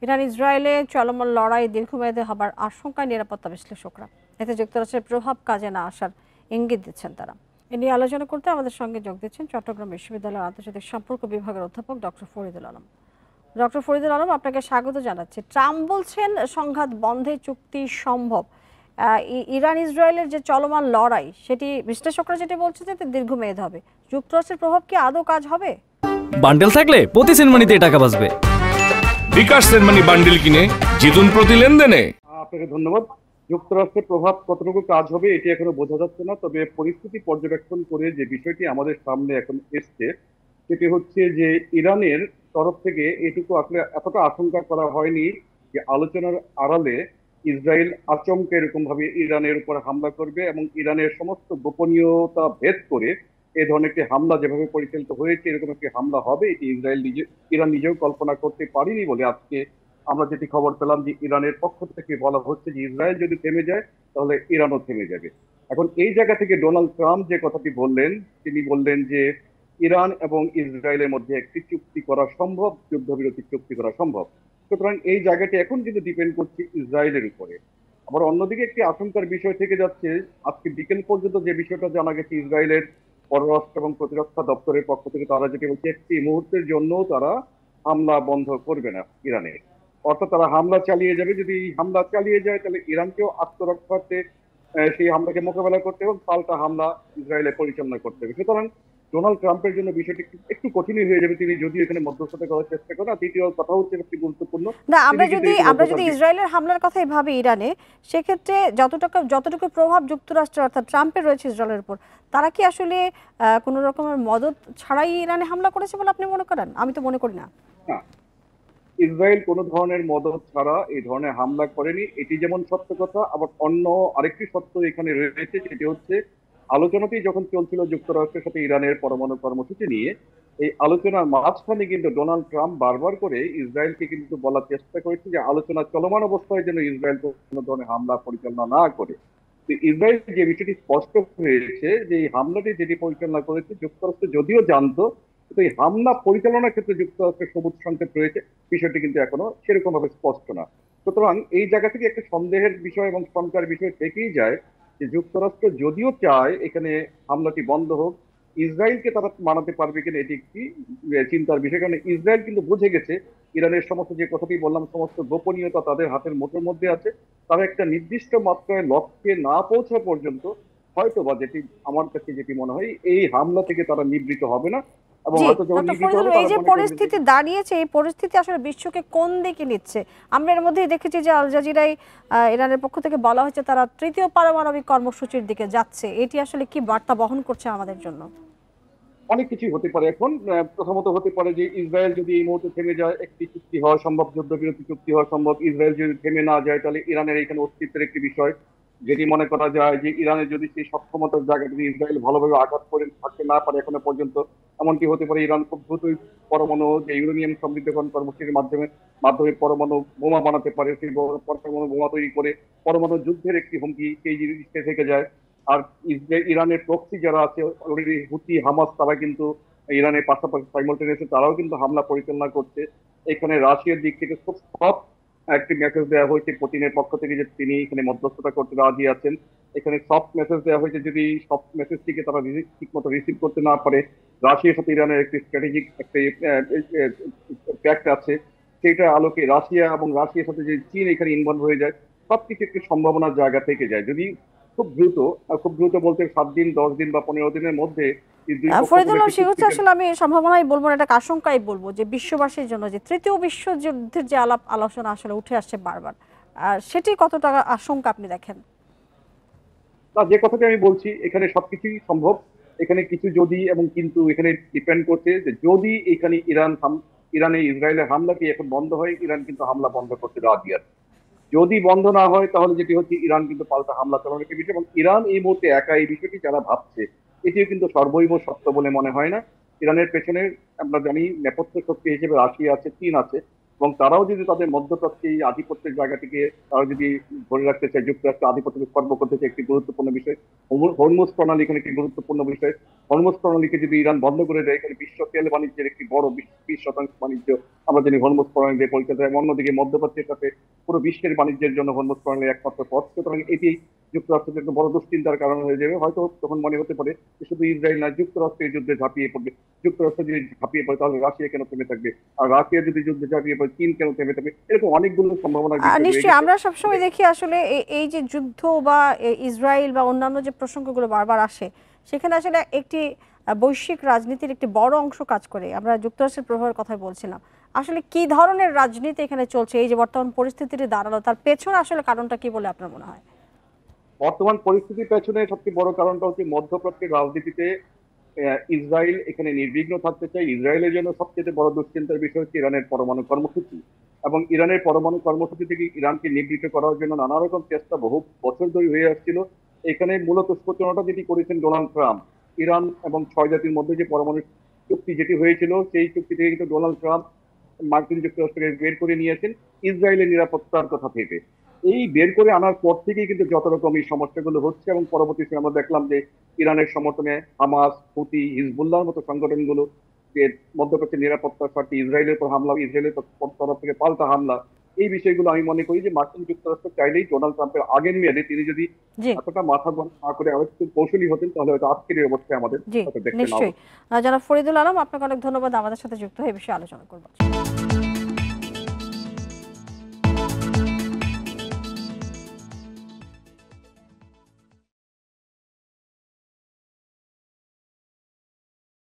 Iran ইসরায়েলে চলমান লড়াই দীর্ঘমেয়াদী হবার আশঙ্কায় নিরাপত্তা বিশ্লেষকরা, এতে যুক্তরাষ্ট্রের প্রভাব কাজে না আসার ইঙ্গিত দিচ্ছেন তারা। এ নিয়ে আলোচনা করতে আমাদের সঙ্গে যোগ দিচ্ছেন চট্টগ্রাম বিশ্ববিদ্যালয়ের আন্তর্জাতিক সম্পর্ক বিভাগের অধ্যাপক ডক্টর ফরিদুল আলম। ডক্টর ফরিদুল আলম, আপনাকে স্বাগত জানাচ্ছি। ট্রাম্প বলছেন সংঘাত বন্ধে চুক্তি সম্ভব। ইরান ইসরায়েলের যে চলমান লড়াই, সেটি বিশ্লেষকরা যেটি বলছে যে দীর্ঘমেয়াদী হবে। যুক্তরাষ্ট্রের প্রভাব কি আদৌ কাজ হবে? বান্ডেল থাকলে প্রতি সেনমানিতে টাকা বাঁচবে। বিকাশ সেনমানি বান্ডেল কিনে জিতুন প্রতি লেনদেনে। আপনাকে ধন্যবাদ। যুক্তরাষ্ট্রের প্রভাব কতটুকু কাজ হবে এটি এখনো বোঝা যাচ্ছে না, তবে পরিস্থিতি পর্যবেক্ষণ করে যে বিষয়টি আমাদের সামনে এখন এসছে সেটি হচ্ছে যে ইরানের তরফ থেকে এটুকু আসলে এতটা আশঙ্কা করা হয়নি যে আলোচনার আড়ালে ইসরায়েল আচমকা এরকম ভাবে ইরানের উপর হামলা করবে এবং ইরানের সমস্ত গোপনীয়তা ভেদ করে এ ধরনের একটি হামলা যেভাবে পরিচালিত হয়েছে এরকম একটি হামলা হবে এটি ইরান নিজেও কল্পনা করতে পারেনি বলে আজকে আমরা যেটি খবর পেলাম যে ইরানের পক্ষ থেকে বলা হচ্ছে যে ইসরায়েল যদি থেমে যায় তাহলে ইরানও থেমে যাবে। এখন এই জায়গা থেকে ডোনাল্ড ট্রাম্প যে কথাটি বললেন, তিনি বললেন যে ইরান এবং ইসরায়েলের মধ্যে একটি চুক্তি করা সম্ভব, যুদ্ধবিরতি চুক্তি করা সম্ভব। সুতরাং এই জায়গাটি এখন কিন্তু ডিপেন্ড করছে ইসরায়েলের উপরে। আবার অন্যদিকে একটি আশঙ্কার বিষয় থেকে যাচ্ছে, আজকে বিকেল পর্যন্ত যে বিষয়টা জানা গেছে ইসরায়েলের পররাষ্ট্র এবং প্রতিরক্ষা দপ্তরের পক্ষ থেকে তারা যেটি বলছে একটি মুহূর্তের জন্য তারা হামলা বন্ধ করবে না ইরানে, অর্থাৎ তারা হামলা চালিয়ে যাবে। যদি হামলা চালিয়ে যায় তাহলে ইরানকেও আত্মরক্ষার্থে সেই হামলাকে মোকাবেলা করতে হবে, পাল্টা হামলা ইসরায়েলে পরিচালনা করতে হবে। সুতরাং ডোনাল্ড ট্রাম্পের জন্য বিষয়টি একটু কঠিনই হয়ে যাবে, তিনি যদিও এখানে মধ্যস্থতা করার চেষ্টা করেন। আর দ্বিতীয় কথা হচ্ছে একটি গুরুত্বপূর্ণ, না, আমরা যদি ইসরায়েলের হামলার কথাই ভাবি ইরানে, সেক্ষেত্রে যতটুকু প্রভাব যুক্তরাষ্ট্র অর্থাৎ ট্রাম্পের রয়েছে ইসরায়েলের উপর, তারা কি আসলে কোনো রকমের মদদ ছাড়াই ইরানে হামলা করেছে বলে আপনি মনে করেন? আমি তো মনে করি না। ইসরায়েল কোন ধরনের মদদ ছাড়া এই ধরনের হামলা করেনি, এটি যেমন সত্য কথা, আবার অন্য আরেকটি সত্য এখানে রয়েছে, সেটি হচ্ছে আলোচনাতেই যখন চলছিল যুক্তরাষ্ট্রের সাথে ইরানের পরমাণু কর্মসূচি নিয়ে, এই আলোচনার মাঝখানে কিন্তু ডোনাল্ড ট্রাম্প বারবার করে ইসরায়েলকে কিন্তু বলার চেষ্টা করেছে যে আলোচনা চলমান অবস্থায় যেন ইসরায়েল কোনো ধরনের হামলা পরিচালনা না করে। ইসরায়েল যে বিষয়টি স্পষ্ট হয়েছে যে এই হামলাটি যেটি পরিচালনা করেছে যুক্তরাষ্ট্র যদিও জানতো, কিন্তু এই হামলা পরিচালনার ক্ষেত্রে যুক্তরাষ্ট্রের সবুজ সংকেত রয়েছে, বিষয়টি কিন্তু এখনো সেরকম ভাবে স্পষ্ট না। সুতরাং এই জায়গা থেকে একটা সন্দেহের বিষয় এবং শঙ্কার বিষয় থেকেই যায় যে যুক্তরাষ্ট্র যদিও চায় এখানে হামলাটি বন্ধ হোক, ইসরায়েলকে তারা মানাতে পারবে কিনা এটি একটি চিন্তার বিষয়। কারণ ইসরায়েল কিন্তু বুঝে গেছে ইরানের সমস্ত যে কথাটি বললাম সমস্ত গোপনীয়তা তাদের হাতের মুঠোর মধ্যে আছে, তারা একটা নির্দিষ্ট মাত্রায় লক্ষ্যে না পৌঁছা পর্যন্ত হয়তো বা যেটি আমার কাছে যেটি মনে হয় এই হামলা থেকে তারা নিবৃত হবে না। এবং হয়তো যখন নিবৃত হবে এই যে পরিস্থিতি দাঁড়িয়েছে, এই পরিস্থিতি আসলে বিশ্বকে কোন দিকে নিচ্ছে? আমরা এর মধ্যেই দেখেছি যে আল জাজিরায় ইরানের পক্ষ থেকে বলা হয়েছে তারা তৃতীয় পারমাণবিক কর্মসূচির দিকে যাচ্ছে। এটি আসলে কি বার্তা বহন করছে আমাদের জন্য? অনেক কিছুই হতে পারে। এখন প্রথমত হতে পারে যে ইসরায়েল যদি এই মুহূর্তে থেমে যায় একটি চুক্তি হওয়া সম্ভব, যুদ্ধবিরতি চুক্তি হওয়া সম্ভব। ইসরায়েল যদি থেমে না যায় তাহলে ইরানের এখানে অস্তিত্বের একটি বিষয়, যেটি মনে করা যায় যে ইরানের যদি সেই সক্ষমতার জায়গাটি ইসরায়েল ভালোভাবে আঘাত করে থাকতে না পারে এখনো পর্যন্ত, এমনটি হতে পারে ইরান খুব দ্রুতই পরমাণু যে ইউরেনিয়াম সমৃদ্ধকরণ কর্মসূচির মাধ্যমে পরমাণু বোমা বানাতে পারে, সেই পরমাণু বোমা তৈরি করে পরমাণু যুদ্ধের একটি হুমকি সেই জিনিসটা থেকে যায়। আর ইরানের প্রক্সি যারা আছে অলরেডি হুতি হামাস, তারা কিন্তু ইরানের পাশাপাশি সাইমালটেনিয়াসলি তারাও কিন্তু হামলা পরিচালনা করছে। এখানে রাশিয়ার দিক থেকে খুব সফট একটি মেসেজ দেওয়া হয়েছে পুতিনের পক্ষ থেকে যে তিনি এখানে মধ্যস্থতা করতে রাজি আছেন। এখানে সফট মেসেজ দেওয়া হয়েছে, যদি সফট মেসেজটিকে তারা ঠিক মতো রিসিভ করতে না পারে, রাশিয়ার সাথে ইরানের একটি স্ট্র্যাটেজিক একটি প্যাক্ট আছে, সেইটা আলোকে রাশিয়া এবং রাশিয়ার সাথে যে চীন এখানে ইনভলভ হয়ে যায়, সবকিছু একটি সম্ভাবনার জায়গা থেকে যায়। যদি খুব দ্রুত বলতে 7 দিন 10 দিন বা 15 দিনের মধ্যে আসলে আমি সম্ভাবনাই বলবো না, এটা আশঙ্কাই বলবো যে বিশ্ববাসীর জন্য যে তৃতীয় বিশ্বযুদ্ধের যে আলোচনা আসলে উঠে আসছে বারবার, সেটি কতটা আশঙ্কা আপনি দেখেন? যে কথাটি আমি বলছি এখানে সবকিছুই সম্ভব, এখানে কিছু যদি এবং কিন্তু এখানে ডিপেন্ড করছে যে যদি এখানে ইরানে ইসরায়েলের হামলাটি এখন বন্ধ হয়, ইরান কিন্তু হামলা বন্ধ করতে রাজি আছে। যদি বন্ধ না হয় তাহলে যেটি হচ্ছে ইরান কিন্তু পাল্টা হামলা চালানোর একটি বিষয়, এবং ইরান এই মুহূর্তে একা এই বিষয়টি যারা ভাবছে এটিও কিন্তু সর্বৈব সত্য বলে মনে হয় না। ইরানের পেছনে আমরা জানি নেপথ্য শক্তি হিসেবে রাশিয়া আছে, চীন আছে, এবং তারাও যদি তাদের মধ্যপ্রাচ্যে এই আধিপত্যের জায়গাটিকে তারা যদি ধরে রাখতে চায়, যুক্তরাষ্ট্রের আধিপত্যকে খর্ব করতে চায়, একটি গুরুত্বপূর্ণ বিষয়। হরমুজ প্রণালী এখানে একটি গুরুত্বপূর্ণ বিষয়। হরমুজ প্রণালীকে যদি ইরান বন্ধ করে দেয়, এখানে বিশ্ব তেল বাণিজ্যের একটি বড় 20% বাণিজ্য আমরা জানি হরমুজ প্রণালী দিয়ে পরিচালিত হয়। এবং অন্যদিকে মধ্যপ্রাচ্যের সাথে পুরো বিশ্বের বাণিজ্যের জন্য হরমুজ প্রণালী একমাত্র পথ। সুতরাং এটি যুক্তরাষ্ট্রের একটা বড় দুশ্চিন্তার কারণ হয়ে যাবে। হয়তো তখন মনে হতে পারে যে শুধু ইসরায়েল না, যুক্তরাষ্ট্রের যুদ্ধে ঝাঁপিয়ে পড়বে। যুক্তরাষ্ট্র যদি ঝাঁপিয়ে পড়ে তাহলে রাশিয়া কেন থেমে থাকবে, আর রাশিয়া যদি যুদ্ধে ঝাঁপিয়ে পড়ে চীন কেন থেমে থাকবে, এরকম অনেকগুলো সম্ভাবনা নিশ্চয়ই আমরা সবসময় দেখি আসলে এই যে যুদ্ধ বা ইসরায়েল বা অন্যান্য যে প্রসঙ্গগুলো বারবার আসে, সেখানে আসলে একটি বৈশ্বিক রাজনীতির একটি বড় অংশ কাজ করে। আমরা যুক্তরাষ্ট্রের প্রভাবের কথা বলছিলাম, আসলে কি ধরনের রাজনীতি এখানে চলছে, এই যে বর্তমান পরিস্থিতিটি দাঁড়ালো, তার পেছনে আসলে কারণটা কি বলে আপনার মনে হয়? বর্তমান পরিস্থিতির পেছনে সবচেয়ে বড় কারণটা হচ্ছে মধ্যপ্রাচ্যের রাজনীতিতে ইসরায়েল এখানে নির্বিঘ্ন থাকতে চায়। ইসরায়েলের জন্য সবচেয়ে বড় দুশ্চিন্তার বিষয় হচ্ছে ইরানের পরমাণু কর্মসূচি, এবং ইরানের পরমাণু কর্মসূচি থেকে ইরানকে নিবৃত্ত করার জন্য নানা রকম চেষ্টা বহু বছর ধরে হয়ে আসছিল। এখানে মূলত সূচনাটা যেটি করেছেন ডোনাল্ড ট্রাম্প, ইরান এবং 6 জাতির মধ্যে যে পরমাণু চুক্তি যেটি হয়েছিল, সেই চুক্তি থেকে কিন্তু ডোনাল্ড ট্রাম্প মার্কিন যুক্তরাষ্ট্রকে বের করে নিয়েছেন ইসরায়েলের নিরাপত্তার কথা ভেবে। এই বের করে আনার পর থেকেই কিন্তু যত রকম এই সমস্যাগুলো হচ্ছে, এবং পরবর্তীতে আমরা দেখলাম যে ইরানের সমর্থনে হামাস, হুতি, হিজবুল্লাহর মতো সংগঠনগুলো যে মধ্যপ্রাচ্যের নিরাপত্তার স্বার্থে ইসরায়েলের উপর হামলা, ইসরায়েলের তরফ থেকে পাল্টা হামলা, এই বিষয়গুলো আমি মনে করি যে মার্কিন যুক্তরাষ্ট্র চাইলেই ডোনাল্ড ট্রাম্পের আগের মেয়াদে তিনি যদি জি এতটা মাথা গরম না করে আরো একটু কৌশলী হতেন, তাহলে হয়তো আজকের এই অবস্থায় আমাদের জি দেখতে না নিশ্চয়ই। জনাব ফরিদুল আলম, আপনাকে অনেক ধন্যবাদ আমাদের সাথে যুক্ত হয়ে এই বিষয়ে আলোচনা করবার জন্য।